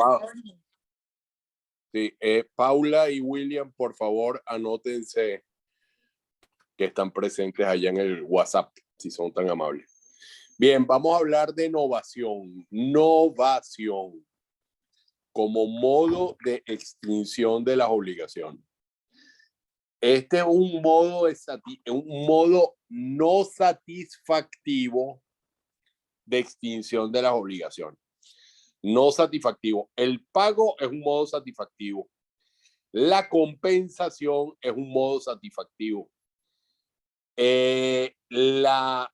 Pa- sí, Paula y William, por favor, anótense que están presentes allá en el WhatsApp, si son tan amables. Bien, vamos a hablar de novación. Novación como modo de extinción de las obligaciones. Este es un modo no satisfactivo de extinción de las obligaciones. No satisfactivo. El pago es un modo satisfactivo. La compensación es un modo satisfactivo. La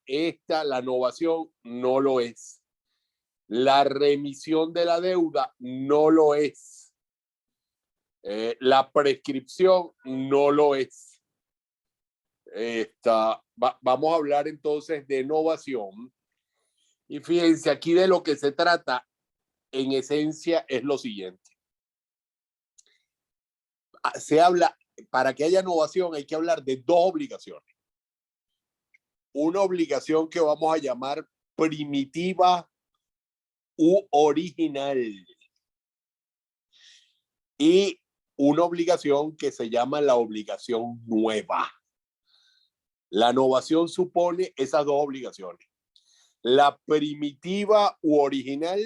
novación no lo es. La remisión de la deuda no lo es. La prescripción no lo es. Vamos a hablar entonces de novación. Y fíjense, aquí de lo que se trata, en esencia, es lo siguiente. Se habla, para que haya novación, hay que hablar de dos obligaciones. Una obligación que vamos a llamar primitiva u original. Y una obligación que se llama la obligación nueva. La novación supone esas dos obligaciones. La primitiva u original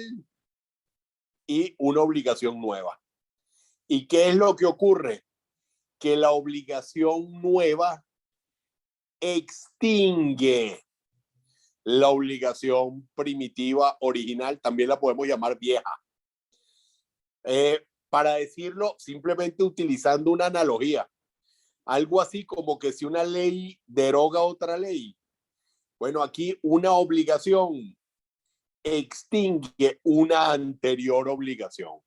y una obligación nueva. ¿Y qué es lo que ocurre? Que la obligación nueva extingue la obligación primitiva original, también la podemos llamar vieja. Para decirlo, simplemente utilizando una analogía, algo así como que si una ley deroga otra ley, bueno, aquí una obligación extingue una anterior obligación.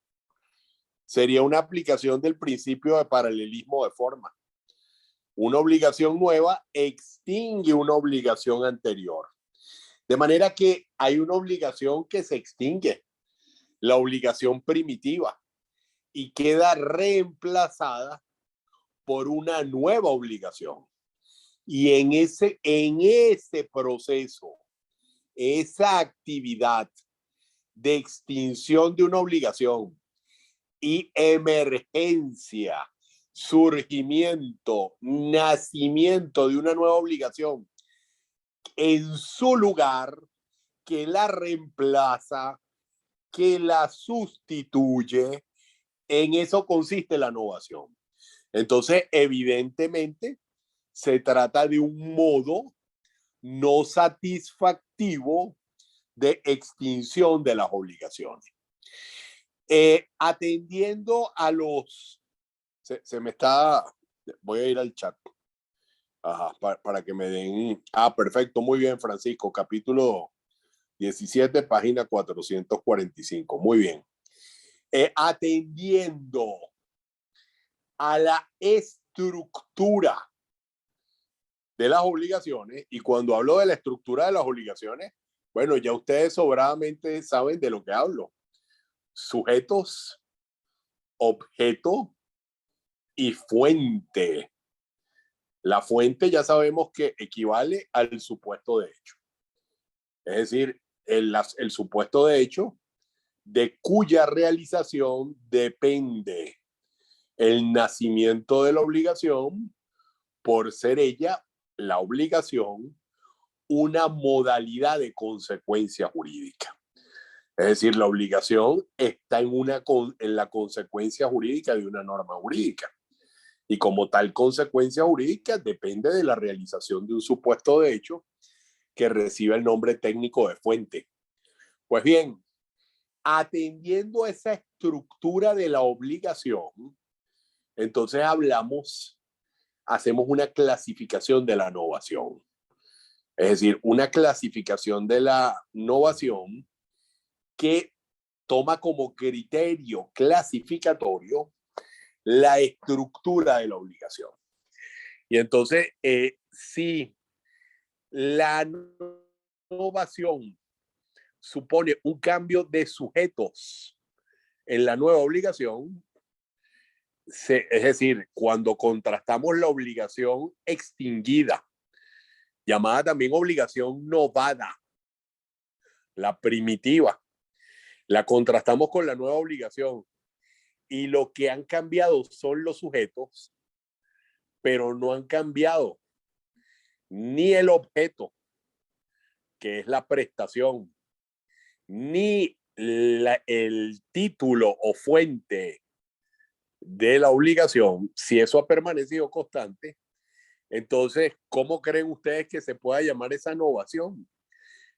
Sería una aplicación del principio de paralelismo de forma. Una obligación nueva extingue una obligación anterior. De manera que hay una obligación que se extingue, la obligación primitiva, y queda reemplazada por una nueva obligación. Y en ese proceso, esa actividad de extinción de una obligación y emergencia, surgimiento, nacimiento de una nueva obligación, en su lugar, que la reemplaza, que la sustituye, en eso consiste la novación. Entonces, evidentemente, se trata de un modo no satisfactivo de extinción de las obligaciones. Atendiendo a los... Se me está... Voy a ir al chat. Ajá, para que me den... perfecto, muy bien, Francisco. Capítulo 17, página 445. Muy bien. Atendiendo a la estructura de las obligaciones, y cuando hablo de la estructura de las obligaciones, bueno, ya ustedes sobradamente saben de lo que hablo. Sujetos, objeto y fuente. La fuente ya sabemos que equivale al supuesto de hecho. Es decir, el supuesto de hecho de cuya realización depende el nacimiento de la obligación, por ser ella, la obligación, una modalidad de consecuencia jurídica. Es decir, la obligación está en la consecuencia jurídica de una norma jurídica. Y como tal consecuencia jurídica depende de la realización de un supuesto de hecho que recibe el nombre técnico de fuente. Pues bien, atendiendo a esa estructura de la obligación, entonces hacemos una clasificación de la novación. Es decir, una clasificación de la novación que toma como criterio clasificatorio la estructura de la obligación. Y entonces, si la novación supone un cambio de sujetos en la nueva obligación, es decir, cuando contrastamos la obligación extinguida, llamada también obligación novada, la primitiva, La contrastamos con la nueva obligación y lo que han cambiado son los sujetos, pero no han cambiado ni el objeto, que es la prestación, ni el título o fuente de la obligación. Si eso ha permanecido constante, entonces, ¿cómo creen ustedes que se pueda llamar esa novación?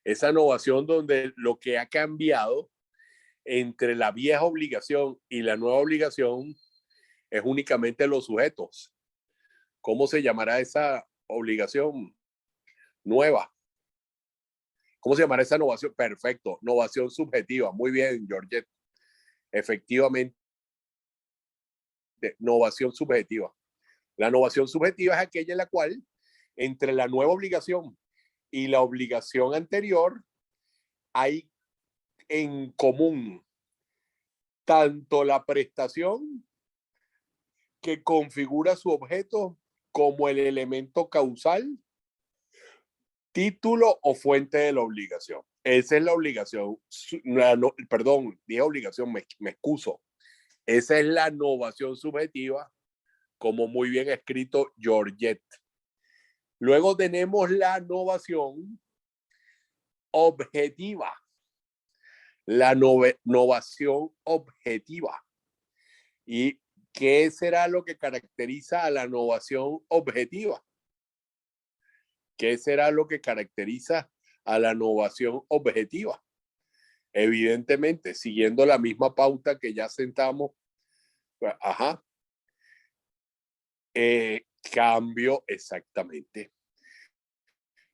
Esa novación donde lo que ha cambiado entre la vieja obligación y la nueva obligación es únicamente los sujetos. ¿Cómo se llamará esa obligación nueva? ¿Cómo se llamará esa novación? Perfecto, novación subjetiva. Muy bien, Georgette. Efectivamente, novación subjetiva. La novación subjetiva es aquella en la cual entre la nueva obligación y la obligación anterior hay en común tanto la prestación que configura su objeto como el elemento causal, título o fuente de la obligación. Esa es la obligación, perdón, dije obligación, me excuso. Esa es la novación subjetiva, como muy bien escrito Georgette. Luego tenemos la novación objetiva. La novación objetiva. ¿Y qué será lo que caracteriza a la novación objetiva? ¿Qué será lo que caracteriza a la novación objetiva? Evidentemente, siguiendo la misma pauta que ya sentamos, ajá, cambio exactamente.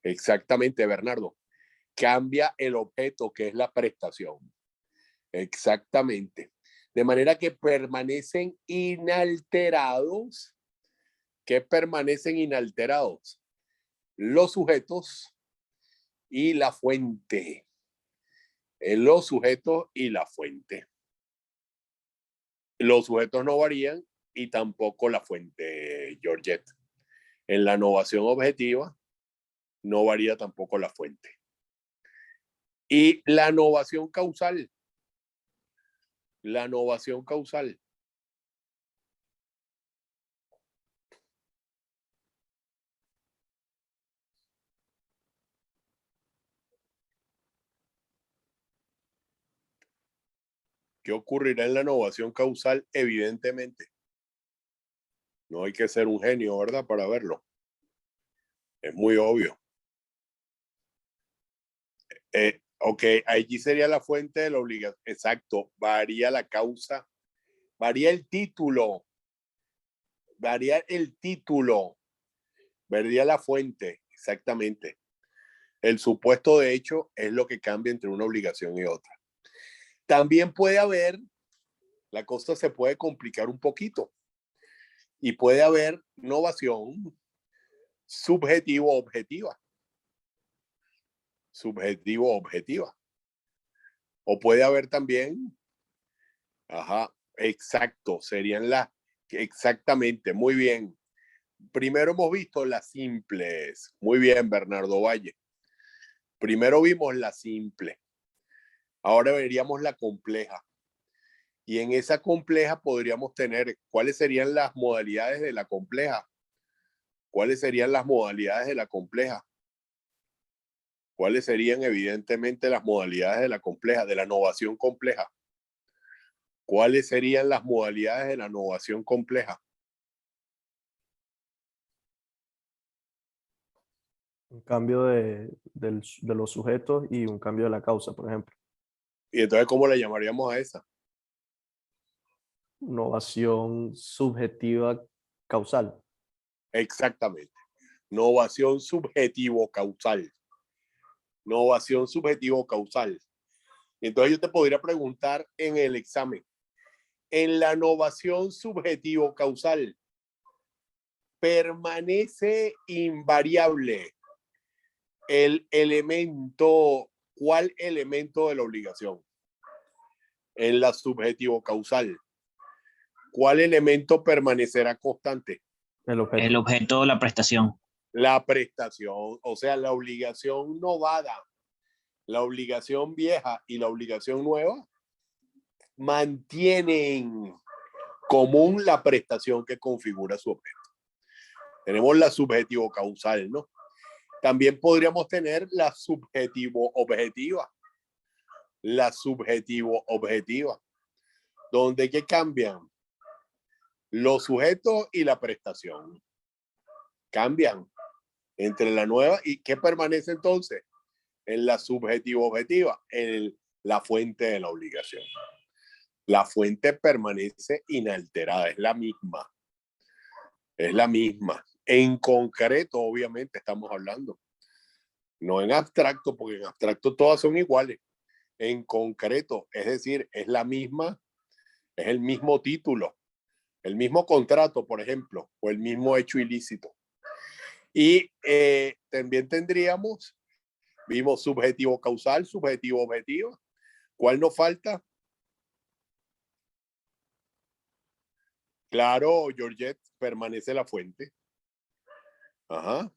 Exactamente, Bernardo. Cambia el objeto que es la prestación. Exactamente. De manera que permanecen inalterados. ¿Qué permanecen inalterados? Los sujetos y la fuente. Los sujetos y la fuente. Los sujetos no varían y tampoco la fuente, Georgette. En la novación objetiva no varía tampoco la fuente. Y la novación causal. La novación causal. ¿Qué ocurrirá en la novación causal? Evidentemente. No hay que ser un genio, ¿verdad? Para verlo. Es muy obvio. Ok, allí sería la fuente de la obligación. Exacto. Varía la causa. Varía el título. Varía el título. Varía la fuente. Exactamente. El supuesto de hecho es lo que cambia entre una obligación y otra. También puede haber, la cosa se puede complicar un poquito y puede haber novación subjetivo-objetiva. Subjetivo-objetiva. O puede haber también, ajá, exacto, serían las, exactamente, muy bien. Primero hemos visto las simples. Muy bien, Bernardo Valle. Primero vimos la simple. Ahora veríamos la compleja. Y en esa compleja podríamos tener, ¿cuáles serían las modalidades de la compleja? ¿Cuáles serían las modalidades de la compleja? ¿Cuáles serían evidentemente las modalidades de la compleja, de la novación compleja? ¿Cuáles serían las modalidades de la novación compleja? Un cambio de los sujetos y un cambio de la causa, por ejemplo. Y entonces, ¿cómo le llamaríamos a esa? Novación subjetiva causal. Exactamente. Novación subjetivo-causal. Novación subjetivo-causal. Entonces yo te podría preguntar en el examen, en la novación subjetivo-causal, ¿permanece invariable el elemento, cuál elemento de la obligación? En la subjetivo-causal, ¿cuál elemento permanecerá constante? El objeto. El objeto de la prestación. La prestación, o sea, la obligación novada, la obligación vieja y la obligación nueva mantiene en común la prestación que configura su objeto. Tenemos la subjetivo causal, ¿no? También podríamos tener la subjetivo objetiva. La subjetivo objetiva, donde ¿qué cambian? Los sujetos y la prestación. Cambian entre la nueva y ¿qué permanece entonces? En la subjetivo objetiva, en la fuente de la obligación. La fuente permanece inalterada, es la misma. Es la misma. En concreto, obviamente, estamos hablando. No en abstracto, porque en abstracto todas son iguales. En concreto, es decir, es la misma, es el mismo título, el mismo contrato, por ejemplo, o el mismo hecho ilícito. Y también vimos subjetivo causal, subjetivo objetivo. ¿Cuál nos falta? Claro, Georgette, permanece la fuente. Ajá.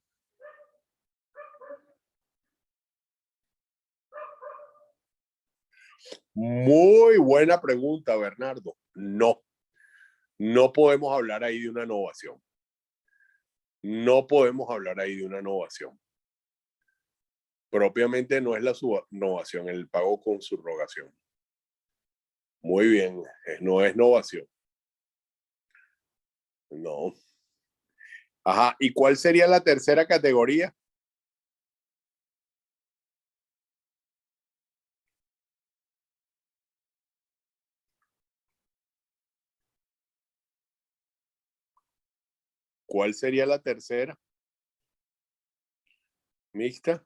Muy buena pregunta, Bernardo. No podemos hablar ahí de una innovación. No podemos hablar ahí de una innovación. Propiamente no es la innovación, el pago con subrogación. Muy bien, no es innovación. No. Ajá, ¿y cuál sería la tercera categoría? ¿Cuál sería la tercera? Mixta.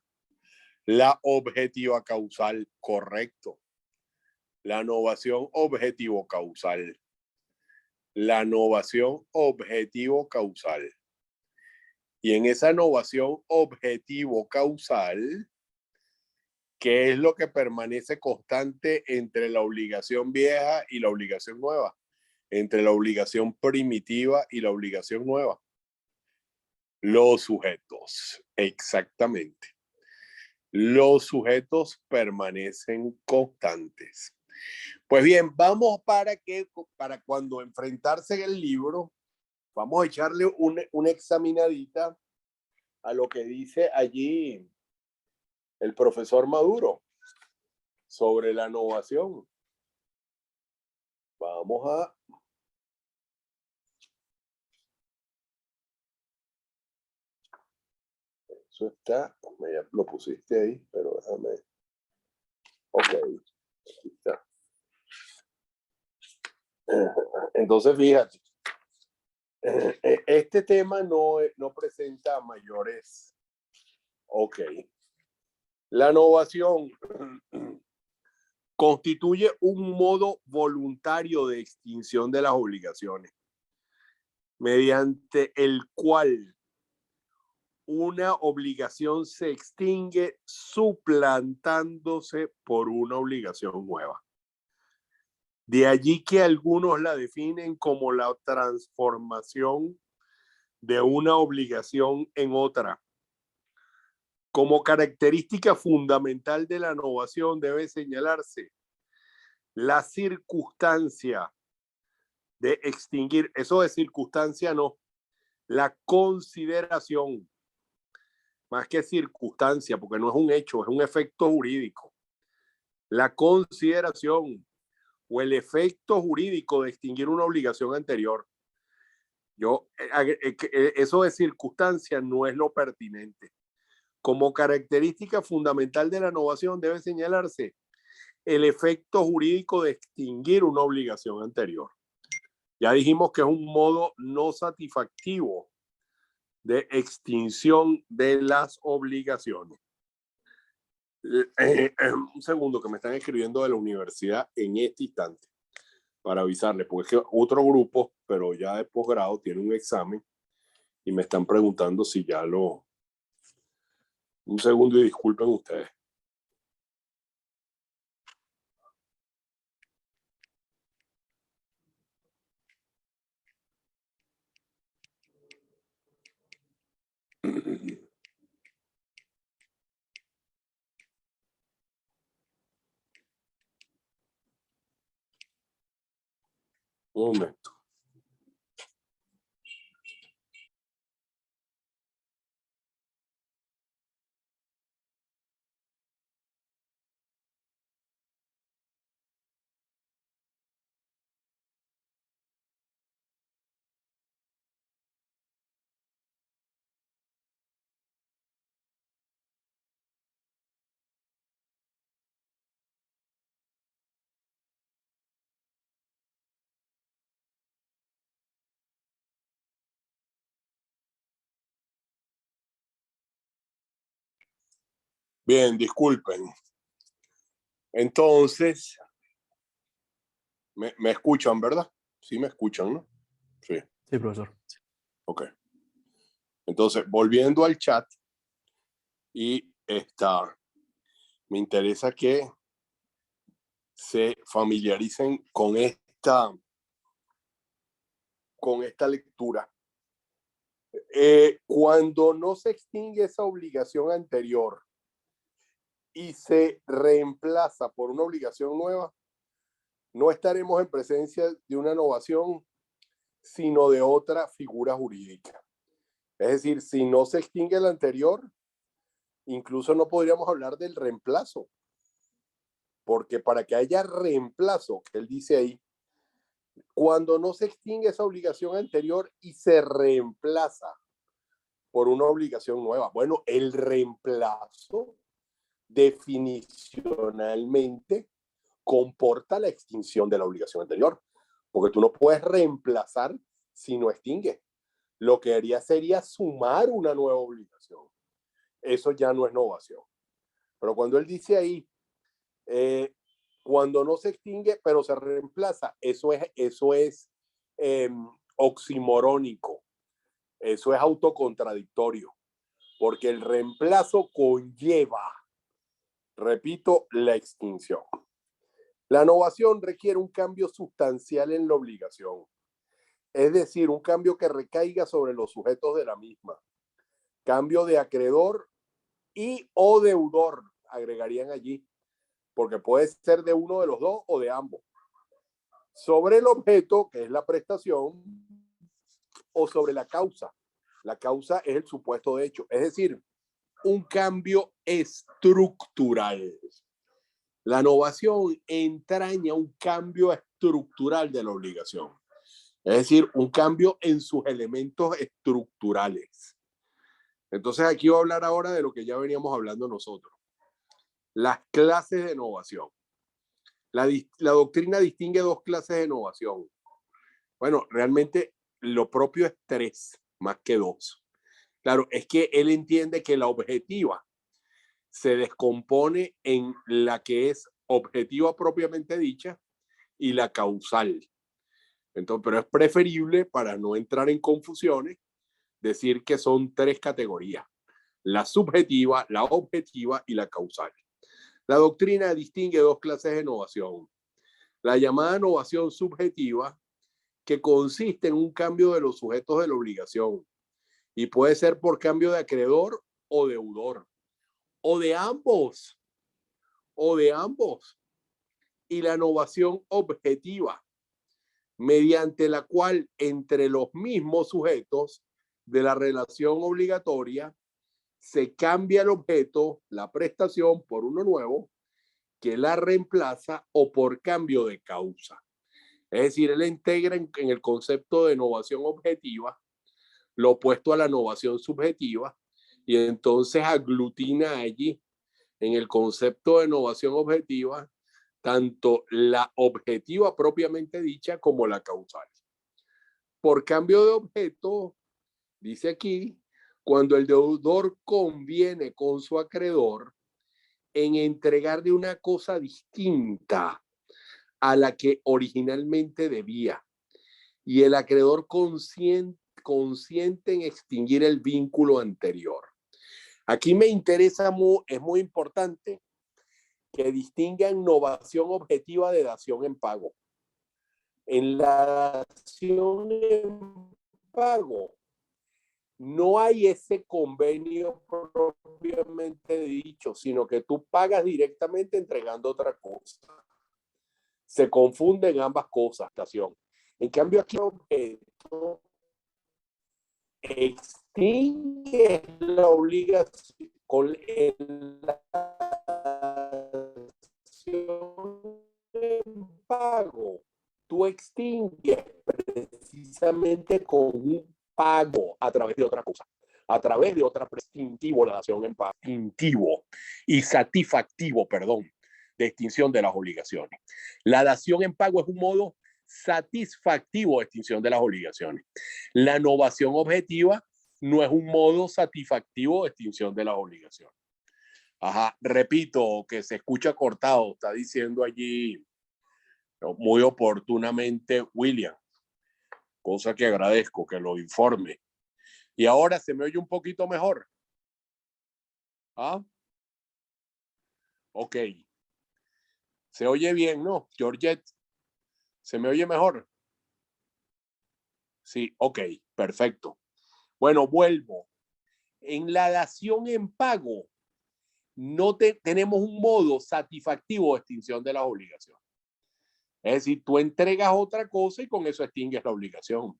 La objetiva causal, correcto. La innovación objetivo causal. La innovación objetivo causal. Y en esa innovación objetivo causal, ¿qué es lo que permanece constante entre la obligación vieja y la obligación nueva? Entre la obligación primitiva y la obligación nueva. Los sujetos, exactamente. Los sujetos permanecen constantes. Pues bien, vamos para cuando enfrentarse en el libro, vamos a echarle una examinadita a lo que dice allí el profesor Maduro sobre la innovación. Vamos a... Eso está, ya lo pusiste ahí, pero déjame... Ok, aquí está. Entonces, fíjate, este tema no presenta mayores. Ok. La innovación constituye un modo voluntario de extinción de las obligaciones, mediante el cual una obligación se extingue suplantándose por una obligación nueva. De allí que algunos la definen como la transformación de una obligación en otra. Como característica fundamental de la innovación debe señalarse la circunstancia de extinguir, eso de circunstancia no, la consideración, más que circunstancia, porque no es un hecho, es un efecto jurídico. La consideración o el efecto jurídico de extinguir una obligación anterior. Eso de circunstancia no es lo pertinente. Como característica fundamental de la innovación debe señalarse el efecto jurídico de extinguir una obligación anterior. Ya dijimos que es un modo no satisfactivo de extinción de las obligaciones. Un segundo, que me están escribiendo de la universidad en este instante para avisarles, porque es que otro grupo, pero ya de posgrado, tiene un examen y me están preguntando si ya lo... Un segundo y disculpen ustedes. Un momento. Bien, disculpen. Entonces, me escuchan, ¿verdad? Sí me escuchan, ¿no? Sí, Sí, profesor. ok. Entonces, volviendo al chat, y me interesa que se familiaricen con esta lectura. Cuando no se extingue esa obligación anterior y se reemplaza por una obligación nueva, no estaremos en presencia de una innovación, sino de otra figura jurídica. Es decir, si no se extingue la anterior, incluso no podríamos hablar del reemplazo, porque para que haya reemplazo, que él dice ahí, cuando no se extingue esa obligación anterior y se reemplaza por una obligación nueva. Bueno, el reemplazo definicionalmente comporta la extinción de la obligación anterior, porque tú no puedes reemplazar si no extingue. Lo que haría sería sumar una nueva obligación. Eso ya no es novación. Pero cuando él dice ahí, cuando no se extingue, pero se reemplaza, eso es oximorónico, eso es autocontradictorio, porque el reemplazo conlleva, repito, la extinción. La novación requiere un cambio sustancial en la obligación, es decir, un cambio que recaiga sobre los sujetos de la misma. Cambio de acreedor y o deudor, agregarían allí, porque puede ser de uno de los dos o de ambos. Sobre el objeto, que es la prestación, o sobre la causa. La causa es el supuesto de hecho, es decir, un cambio estructural. La novación entraña un cambio estructural de la obligación, es decir, un cambio en sus elementos estructurales. Entonces aquí voy a hablar ahora de lo que ya veníamos hablando nosotros. Las clases de novación. La doctrina distingue dos clases de novación. Bueno, realmente lo propio es tres, más que dos. Claro, es que él entiende que la objetiva se descompone en la que es objetiva propiamente dicha y la causal. Entonces, pero es preferible, para no entrar en confusiones, decir que son tres categorías: la subjetiva, la objetiva y la causal. La doctrina distingue dos clases de novación. La llamada novación subjetiva, que consiste en un cambio de los sujetos de la obligación y puede ser por cambio de acreedor o deudor, o de ambos, y la novación objetiva, mediante la cual entre los mismos sujetos de la relación obligatoria se cambia el objeto, la prestación, por uno nuevo que la reemplaza o por cambio de causa. Es decir, él integra en el concepto de novación objetiva lo opuesto a la novación subjetiva y entonces aglutina allí en el concepto de novación objetiva tanto la objetiva propiamente dicha como la causal. Por cambio de objeto, dice aquí, cuando el deudor conviene con su acreedor en entregarle una cosa distinta a la que originalmente debía y el acreedor consiente en extinguir el vínculo anterior. Aquí me interesa, es muy importante que distingan novación objetiva de dación en pago. En la dación en pago no hay ese convenio propiamente dicho, sino que tú pagas directamente entregando otra cosa. Se confunden ambas cosas, dación. En cambio, aquí el objeto extingue la obligación con la dación en pago. Tú extingues precisamente con un pago a través de otra cosa, a través de otra prestintivo, la dación en pago, instintivo y satisfactivo, perdón, de extinción de las obligaciones. La dación en pago es un modo satisfactivo de extinción de las obligaciones. La novación objetiva no es un modo satisfactivo de extinción de las obligaciones. Ajá, repito, que se escucha cortado, está diciendo allí muy oportunamente William, cosa que agradezco que lo informe. Y ahora se me oye un poquito mejor. ¿Ah? Ok. Se oye bien, ¿no? Georgette, ¿se me oye mejor? Sí, ok, perfecto. Bueno, vuelvo. En la dación en pago no tenemos un modo satisfactivo de extinción de las obligaciones. Es decir, tú entregas otra cosa y con eso extingues la obligación.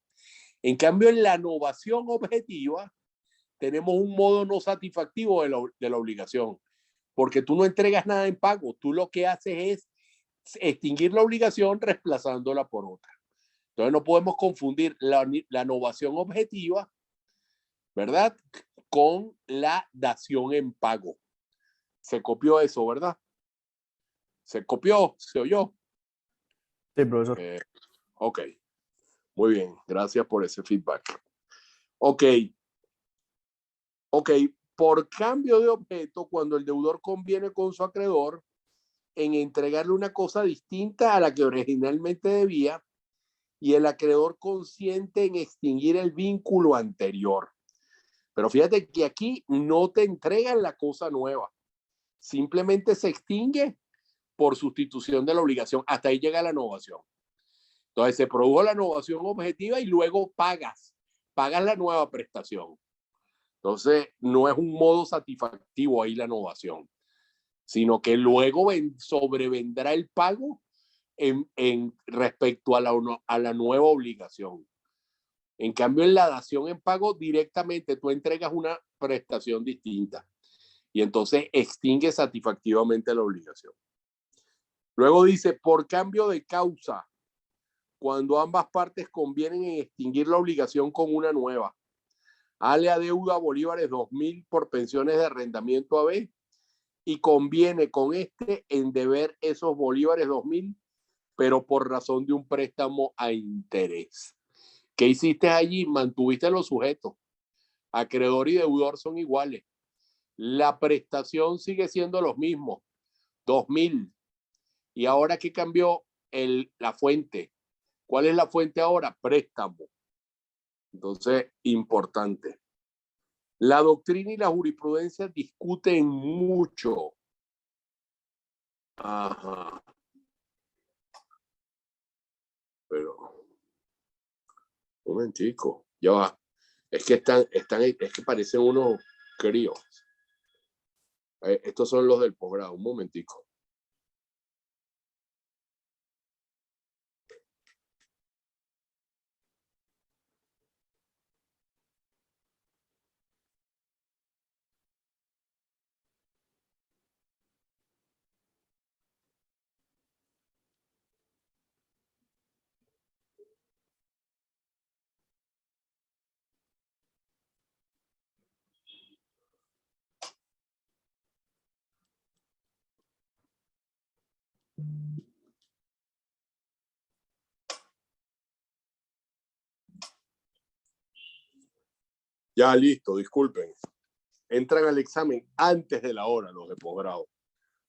En cambio, en la novación objetiva tenemos un modo no satisfactivo de la obligación, porque tú no entregas nada en pago, tú lo que haces es extinguir la obligación reemplazándola por otra. Entonces no podemos confundir la novación objetiva, ¿verdad?, con la dación en pago. Se copió eso, ¿verdad? Se copió, se oyó. Sí, profesor. Ok, muy bien, gracias por ese feedback. Ok, por cambio de objeto, cuando el deudor conviene con su acreedor en entregarle una cosa distinta a la que originalmente debía y el acreedor consiente en extinguir el vínculo anterior. Pero fíjate que aquí no te entregan la cosa nueva, simplemente se extingue por sustitución de la obligación. Hasta ahí llega la novación. Entonces se produjo la novación objetiva y luego pagas la nueva prestación. Entonces no es un modo satisfactivo ahí la novación, sino que luego sobrevendrá el pago en respecto a la nueva obligación. En cambio, en la dación en pago, directamente tú entregas una prestación distinta y entonces extingue satisfactivamente la obligación. Luego dice, por cambio de causa, cuando ambas partes convienen en extinguir la obligación con una nueva. Ale adeuda bolívares 2.000 por pensiones de arrendamiento AB y conviene con este en deber esos bolívares 2.000, pero por razón de un préstamo a interés. ¿Qué hiciste allí? Mantuviste los sujetos. Acreedor y deudor son iguales. La prestación sigue siendo los mismos, 2.000. ¿Y ahora qué cambió? La fuente. ¿Cuál es la fuente ahora? Préstamo. Entonces, importante. La doctrina y la jurisprudencia discuten mucho. Ajá. Pero, un momentico, ya va. Es que es que parecen unos críos. Estos son los del posgrado, un momentico. Ya, listo, disculpen. Entran al examen antes de la hora los de posgrado.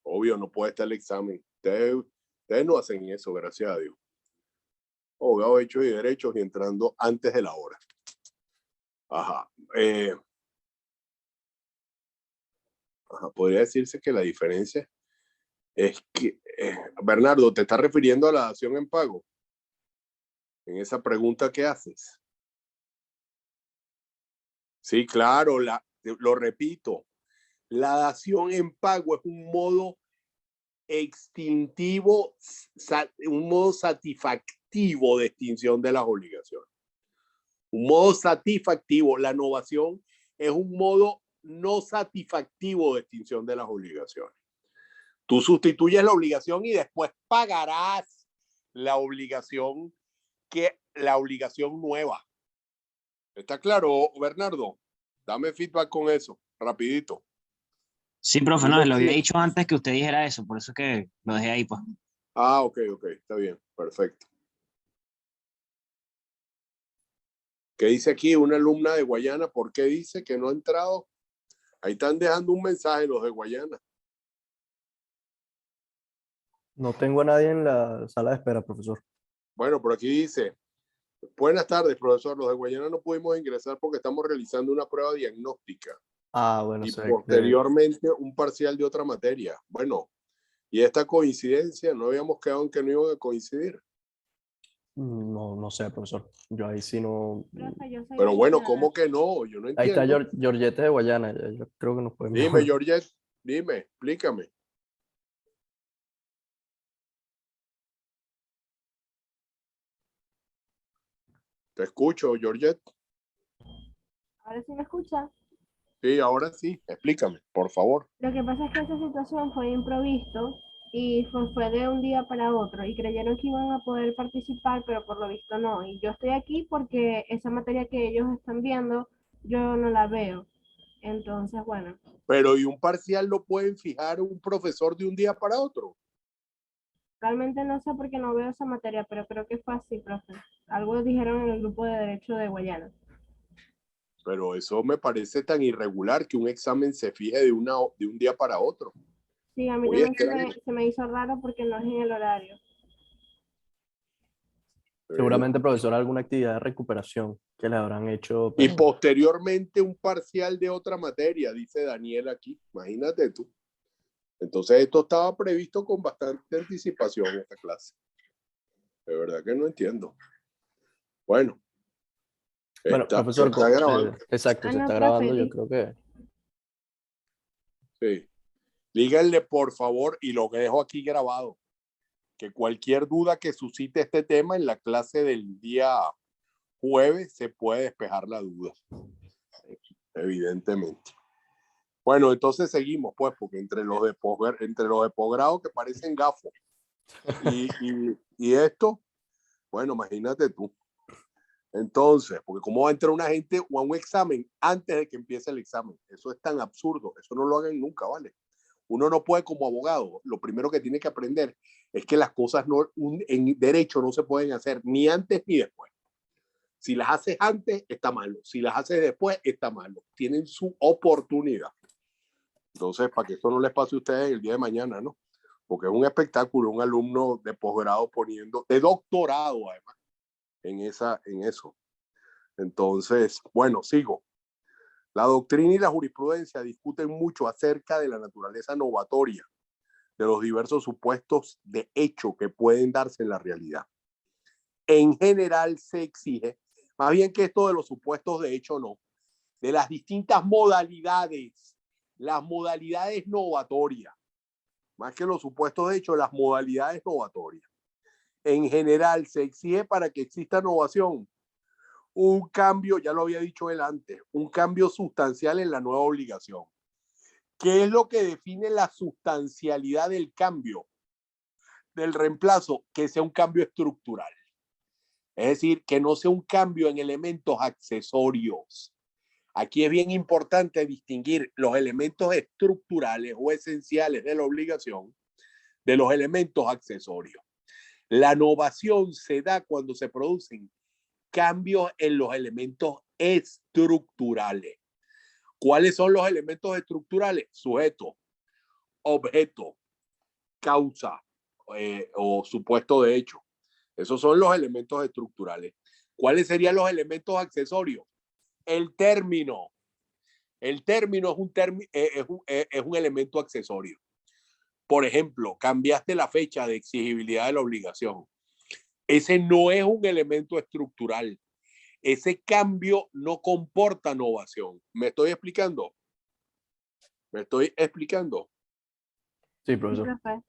Obvio, no puede estar el examen. Ustedes no hacen eso, gracias a Dios. Abogados hechos y derechos y entrando antes de la hora. Ajá. Podría decirse que la diferencia es que, Bernardo, ¿te estás refiriendo a la dación en pago? En esa pregunta que haces. Sí, claro, lo repito. La dación en pago es un modo extintivo, un modo satisfactivo de extinción de las obligaciones. Un modo satisfactivo. La novación es un modo no satisfactivo de extinción de las obligaciones. Tú sustituyes la obligación y después pagarás la obligación nueva. ¿Está claro, Bernardo? Dame feedback con eso, rapidito. Sí, profe, no, lo había dicho antes que usted dijera eso, por eso que lo dejé ahí, pues. Ah, ok, está bien, perfecto. ¿Qué dice aquí una alumna de Guayana? ¿Por qué dice que no ha entrado? Ahí están dejando un mensaje los de Guayana. No tengo a nadie en la sala de espera, profesor. Bueno, por aquí dice, buenas tardes, profesor. Los de Guayana no pudimos ingresar porque estamos realizando una prueba diagnóstica. Ah, bueno, Y sé posteriormente un parcial de otra materia. Bueno, y esta coincidencia, no habíamos quedado en que no iban a coincidir. No sé, profesor. Yo ahí sí no. Pero bueno, ¿cómo que no? Yo no Ahí está entiendo. Georgette de Guayana. Yo creo que nos podemos. Dime, Georgette, dime, explícame. Te escucho, Georgette. Ahora sí me escucha. Sí, ahora sí, explícame, por favor. Lo que pasa es que esa situación fue improvisto y fue de un día para otro y creyeron que iban a poder participar, pero por lo visto no. Y yo estoy aquí porque esa materia que ellos están viendo, yo no la veo. Entonces, bueno, Pero ¿y un parcial lo pueden fijar un profesor de un día para otro? realmente no sé por qué no veo esa materia, pero creo que fue así, profe. Algo dijeron en el grupo de Derecho de Guayana. Pero eso me parece tan irregular que un examen se fije de un día para otro. Sí, a mí Muy también extraño. se me hizo raro porque no es en el horario. Seguramente, profesor, alguna actividad de recuperación que le habrán hecho, Y pero posteriormente un parcial de otra materia, dice Daniel aquí. Imagínate tú. Entonces esto estaba previsto con bastante anticipación en esta clase. De verdad que no entiendo. Bueno, bueno, profesor, está grabando. exacto, Ah, se no, está profe, grabando. Yo creo que Sí. Díganle por favor, y lo dejo aquí grabado, que cualquier duda que suscite este tema en la clase del día jueves se puede despejar la duda, evidentemente. Bueno, entonces seguimos, pues, porque entre los de posgrado que parecen gafos y esto, bueno, imagínate tú. Entonces, porque cómo va a entrar una gente o a un examen antes de que empiece el examen. Eso es tan absurdo. Eso no lo hagan nunca, ¿vale? Uno no puede como abogado. Lo primero que tiene que aprender es que las cosas en derecho no se pueden hacer ni antes ni después. Si las haces antes, está malo. Si las haces después, está malo. Tienen su oportunidad. Entonces, para que esto no les pase a ustedes el día de mañana, ¿no? Porque es un espectáculo, un alumno de posgrado poniendo, de doctorado además, en eso. Entonces, bueno, sigo. La doctrina y la jurisprudencia discuten mucho acerca de la naturaleza novatoria de los diversos supuestos de hecho que pueden darse en la realidad. En general se exige, más bien que esto de los supuestos de hecho no, de las distintas modalidades, las modalidades novatorias, más que los supuestos de hecho, las modalidades novatorias. En general se exige para que exista innovación un cambio, ya lo había dicho él antes, un cambio sustancial en la nueva obligación. ¿Qué es lo que define la sustancialidad del cambio, del reemplazo? Que sea un cambio estructural. Es decir, que no sea un cambio en elementos accesorios. Aquí es bien importante distinguir los elementos estructurales o esenciales de la obligación de los elementos accesorios. La innovación se da cuando se producen cambios en los elementos estructurales. ¿Cuáles son los elementos estructurales? Sujeto, objeto, causa o supuesto de hecho. Esos son los elementos estructurales. ¿Cuáles serían los elementos accesorios? El término. El término es un elemento accesorio. Por ejemplo, cambiaste la fecha de exigibilidad de la obligación. Ese no es un elemento estructural. Ese cambio no comporta innovación. ¿Me estoy explicando? ¿Me estoy explicando? sí, Sí, profesor. profe.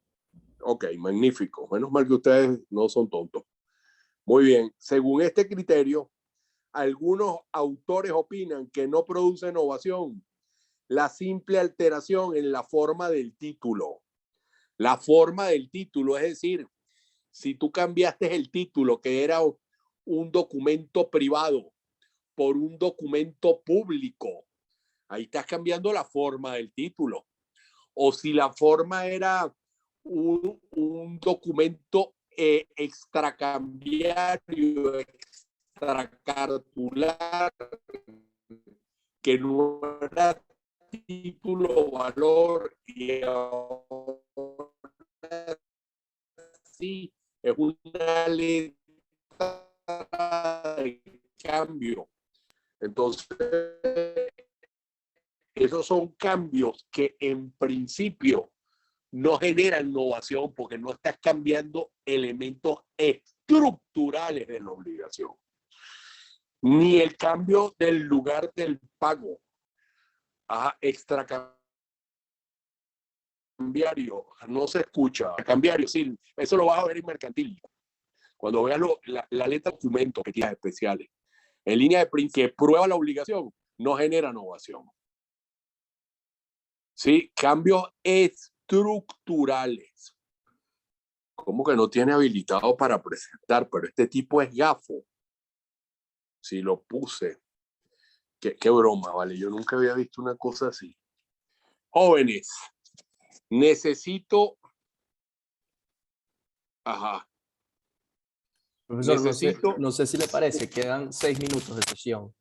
Ok, magnífico. Menos mal que ustedes no son tontos. Muy bien. Según este criterio, algunos autores opinan que no produce innovación la simple alteración en la forma del título. La forma del título, es decir, si tú cambiaste el título, que era un documento privado, por un documento público, ahí estás cambiando la forma del título. O si la forma era un documento extracambiario, extracartular, que no era título o valor, y ahora sí es una letra de cambio. Entonces, esos son cambios que en principio no generan innovación porque no estás cambiando elementos estructurales de la obligación. Ni el cambio del lugar del pago. Extracambiario, no se escucha. Cambiario, sí, eso lo vas a ver en mercantil. Cuando veas la letra de documento que tiene especiales. En línea de print que prueba la obligación, no genera innovación. Sí, cambios estructurales. ¿Cómo que no tiene habilitado para presentar? Pero este tipo es gafo. Si lo puse. Qué broma, ¿vale? Yo nunca había visto una cosa así. Jóvenes, necesito... Profesor, Necesito... no sé si le parece, quedan 6 minutos de sesión.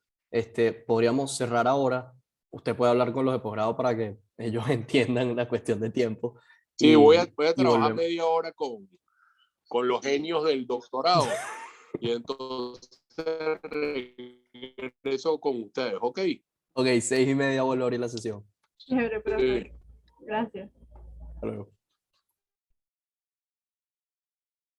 Podríamos cerrar ahora. Usted puede hablar con los de posgrado para que ellos entiendan la cuestión de tiempo. Sí, voy a Y trabajar volvemos. media hora con los genios del doctorado. Y entonces regreso con ustedes, ¿ok? Ok, 6:30 vuelvo a abrir la sesión. Chévere, profe. Gracias. Hasta luego.